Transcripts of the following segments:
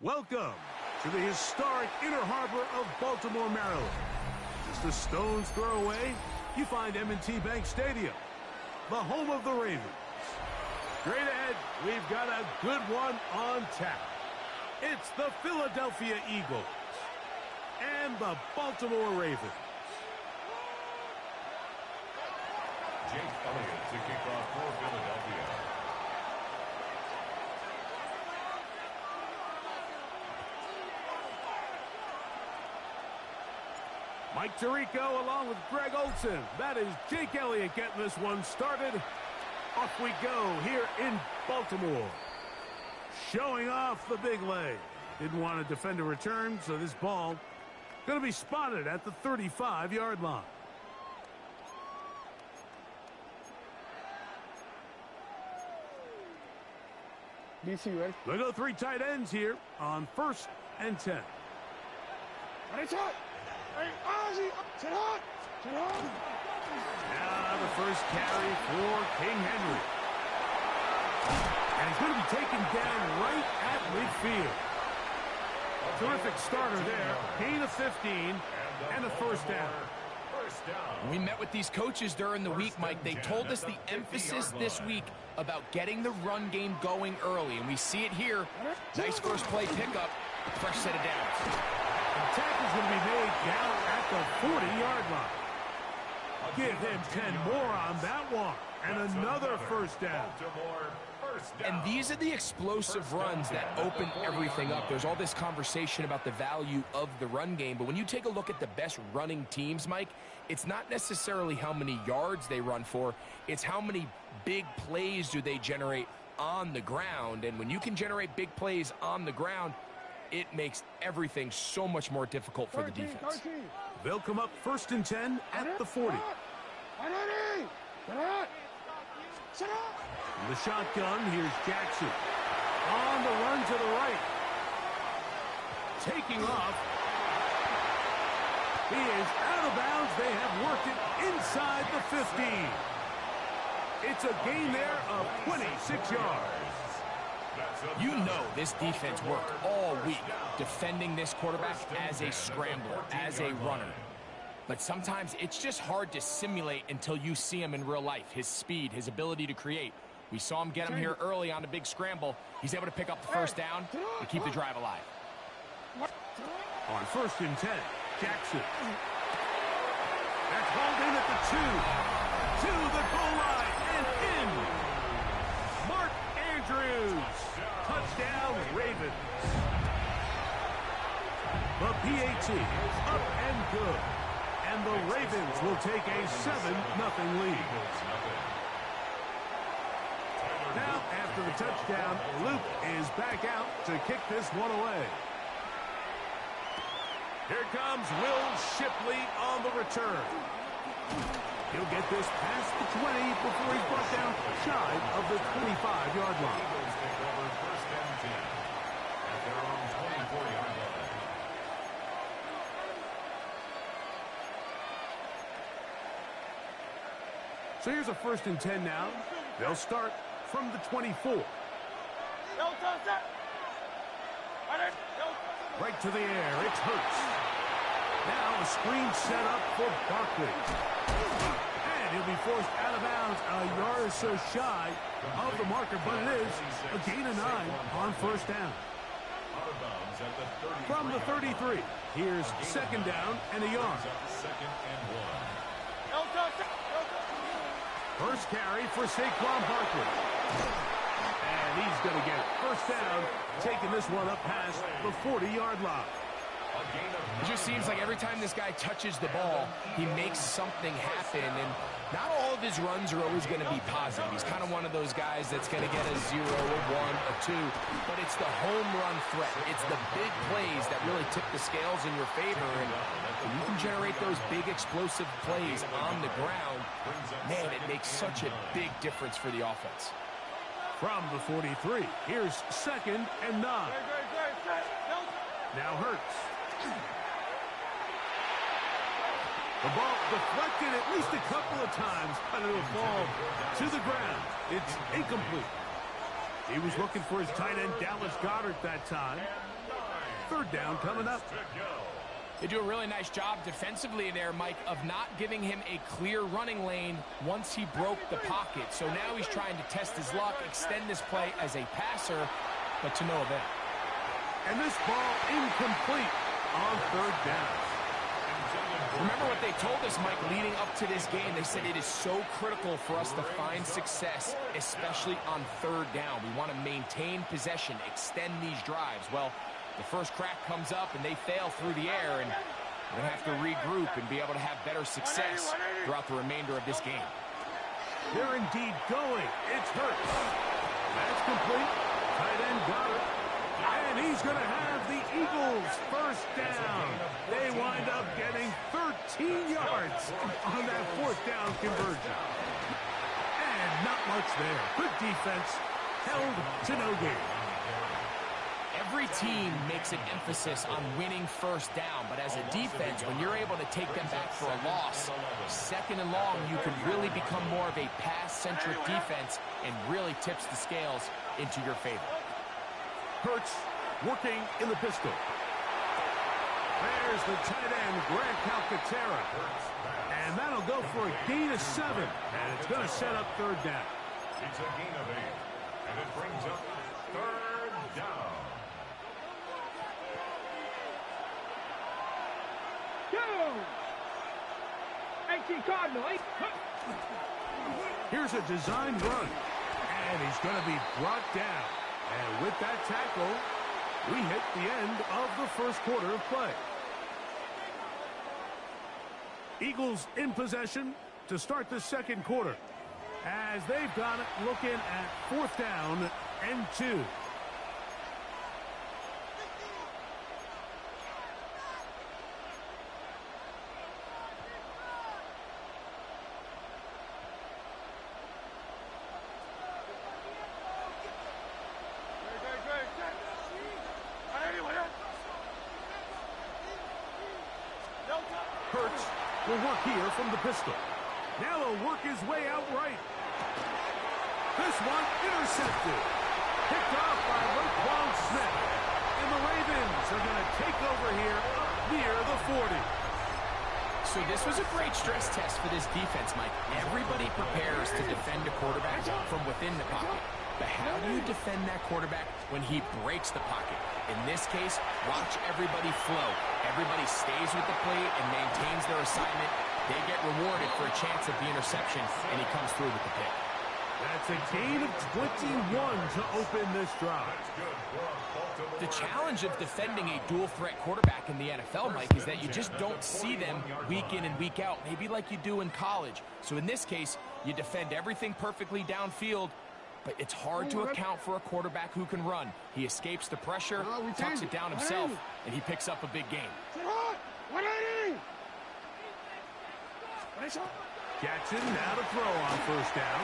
Welcome to the historic Inner Harbor of Baltimore, Maryland. Just a stone's throw away, you find M&T Bank Stadium, the home of the Ravens. Straight ahead, we've got a good one on tap. It's the Philadelphia Eagles and the Baltimore Ravens. Jake Elliott to kick off for Philadelphia. Mike Tirico along with Greg Olson. That is Jake Elliott getting this one started. Off we go here in Baltimore. Showing off the big leg. Didn't want to defend a return, so this ball going to be spotted at the 35-yard line. DC, ready? They go three tight ends here on 1st and 10. Now the first carry for King Henry. And he's going to be taken down right at midfield. Terrific starter there. Gain of 15 and a first down. We met with these coaches during the week, Mike. They told us the emphasis this week about getting the run game going early, and we see it here. Nice first play pickup, fresh set of downs. Attack is going to be made down at the 40-yard line. Give him 10 more on that one, and another first down. And these are the explosive runs that open everything up. There's all this conversation about the value of the run game, but when you take a look at the best running teams, Mike, it's not necessarily how many yards they run for, it's how many big plays do they generate on the ground. And when you can generate big plays on the ground, it makes everything so much more difficult for the defense. They'll come up 1st and 10 at the 40. In the shotgun, here's Jackson. On the run to the right. Taking off. He is out of bounds. They have worked it inside the 15. It's a gain there of 26 yards. You know this defense worked all week defending this quarterback as a scrambler, as a runner. But sometimes it's just hard to simulate until you see him in real life. His speed, his ability to create. We saw him get him here early on a big scramble. He's able to pick up the first down and keep the drive alive. On 1st and 10, Jackson. That's hauled in at the 2. To the goal line and in. Mark Andrews. Touchdown, Ravens. The PAT is up and good. And the Ravens will take a 7-0 lead. Now, after the touchdown, Luke is back out to kick this one away. Here comes Will Shipley on the return. He'll get this past the 20 before he's brought down shy of the 25-yard line. So here's a 1st and 10 now. They'll start from the 24. Right to the air. It's Hurts. Now a screen set up for Barkley. And he'll be forced out of bounds a yard or so shy of the marker, but it is a gain of 9 on 1st down. From the 33, here's 2nd down and a yard. First carry for Saquon Barkley. And he's going to get it. First down, taking this one up past the 40-yard line. It just seems like every time this guy touches the ball, he makes something happen. And not all of his runs are always going to be positive. He's kind of one of those guys that's going to get a 0, a 1, a 2. But it's the home run threat. It's the big plays that really tip the scales in your favor. And when you can generate those big explosive plays on the ground, man, it makes such a big difference for the offense. From the 43, here's 2nd and 9. Now Hurts. The ball deflected at least a couple of times, and it'll fall to the ground. It's incomplete. He was looking for his tight end, Dallas Goedert, that time. third down coming up. They do a really nice job defensively there, Mike, of not giving him a clear running lane once he broke the pocket. So now he's trying to test his luck, extend this play as a passer, but to no avail. And this ball incomplete on third down. Remember what they told us, Mike, leading up to this game. They said it is so critical for us to find success, especially on third down. We want to maintain possession, extend these drives. Well, the first crack comes up, and they fail through the air, and we're going to have to regroup and be able to have better success throughout the remainder of this game. They're indeed going. It's Hurts. That's complete. Tight end got it. And he's going to have the Eagles first down. They wind up getting 13 yards on that fourth down conversion. And not much there. Good defense. Held to no gain. Every team makes an emphasis on winning first down, but as a defense, when you're able to take them back for a loss, second and long, you can really become more of a pass-centric defense and really tips the scales into your favor. Hurts working in the pistol. There's the tight end, Grant Calcaterra. And that'll go for a gain of 7. And it's going to set up third down. It's a gain of 8. And it brings up third down. Here's a design run. And he's going to be brought down. And with that tackle, we hit the end of the first quarter of play. Eagles in possession to start the second quarter. As they've got it looking at fourth down and 2. Hurts will work here from the pistol. Now he'll work his way out right. This one intercepted. Picked off by Roquan Smith. And the Ravens are going to take over here up near the 40. So this was a great stress test for this defense, Mike. Everybody prepares to defend a quarterback from within the pocket. But how do you defend that quarterback when he breaks the pocket? In this case, watch everybody flow. Everybody stays with the play and maintains their assignment. They get rewarded for a chance at the interception, and he comes through with the pick. That's a gain of 21 to open this drive. The challenge of defending a dual-threat quarterback in the NFL, Mike, is that you just don't see them week in and week out, maybe like you do in college. So in this case, you defend everything perfectly downfield, but it's hard to account for a quarterback who can run. He escapes the pressure, tucks it down himself, and he picks up a big gain. Jackson now to throw on first down.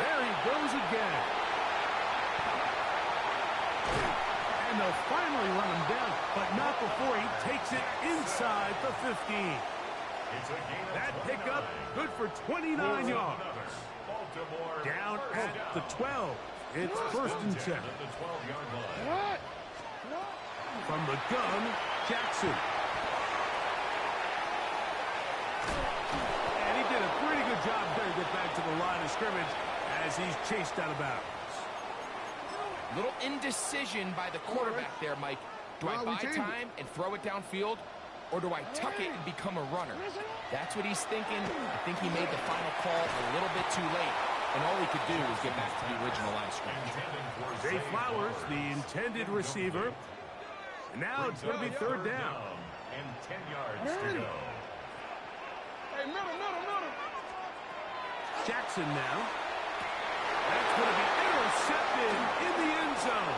There he goes again. And they'll finally run him down, but not before he takes it inside the 15. That pickup good for 29 yards. Down at the 12. It's first and 10. From the gun, Jackson. And he did a pretty good job there to get back to the line of scrimmage as he's chased out of bounds. Little indecision by the quarterback there, Mike. Do I buy time and throw it downfield, or do I tuck it and become a runner? That's what he's thinking. I think he made the final call a little bit too late, and all he could do was get back to the original line of scrimmage. Zay Flowers, the intended receiver. And now it's going to be third down. And 10 yards to go. Jackson now. That's going to be intercepted in the end zone.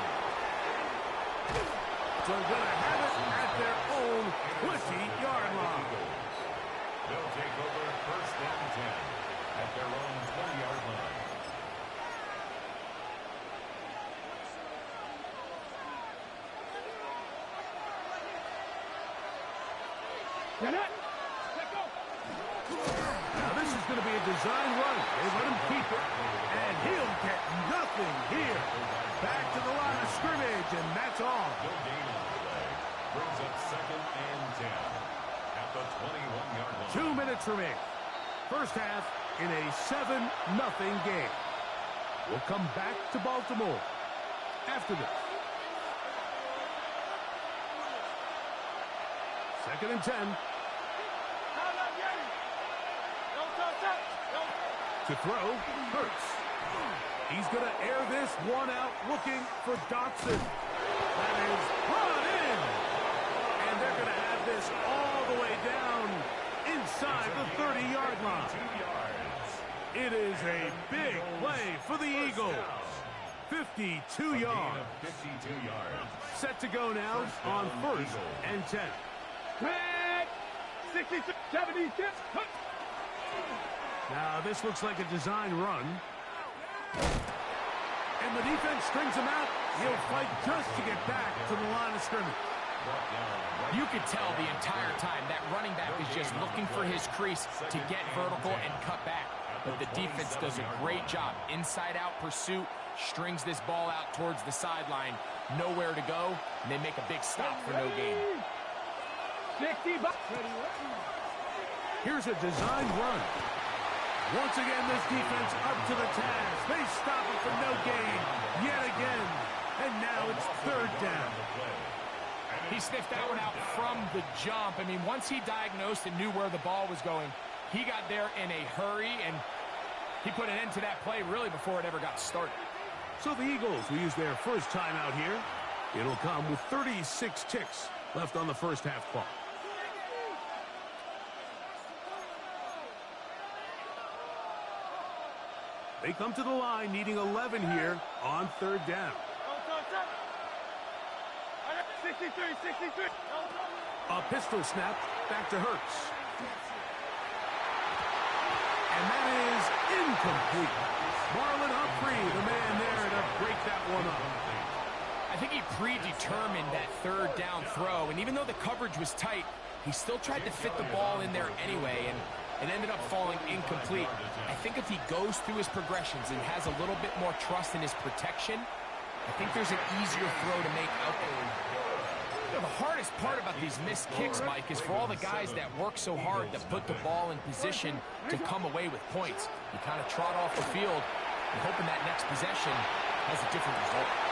So they're going to have it at their own 20-yard line. They'll take over first and 10 at their own 20-yard line. Now this is going to be a design run. They let him keep it, and he'll get nothing here. Back to the line of scrimmage, and that's all. Brings up 2nd and 10 at the 21-yard line. 2 minutes remaining. First half in a 7-0 game. We'll come back to Baltimore after this. 2nd and 10. To throw, Hurts. He's going to air this one out, looking for Dotson. That is brought in. And they're going to have this all the way down inside the 30-yard line. It is a big play for the Eagles. 52 yards. Set to go now on 1st and 10. 66, 76. Now, this looks like a design run. And the defense strings him out. He'll fight just to get back to the line of scrimmage. You could tell the entire time that running back is just looking for his crease to get vertical and cut back. But the defense does a great job. Inside-out pursuit, strings this ball out towards the sideline. Nowhere to go, and they make a big stop for no gain. Here's a design run. Once again, this defense up to the task. They stop it for no gain yet again. And now it's 3rd down. He sniffed that one out from the jump. I mean, once he diagnosed and knew where the ball was going, he got there in a hurry, and he put an end to that play really before it ever got started. So the Eagles will use their first timeout here. It'll come with 36 ticks left on the first half clock. They come to the line needing 11 here on 3rd down. 63, 63. A pistol snap back to Hurts. And that is incomplete. Marlon Humphrey, the man there to break that one up. I think he predetermined that 3rd down throw, and even though the coverage was tight, he still tried to fit the ball in there anyway, and it ended up falling incomplete. I think if he goes through his progressions and has a little bit more trust in his protection, I think there's an easier throw to make out there. You know, the hardest part about these missed kicks, Mike, is for all the guys that work so hard to put the ball in position to come away with points. You kind of trot off the field and hoping that next possession has a different result.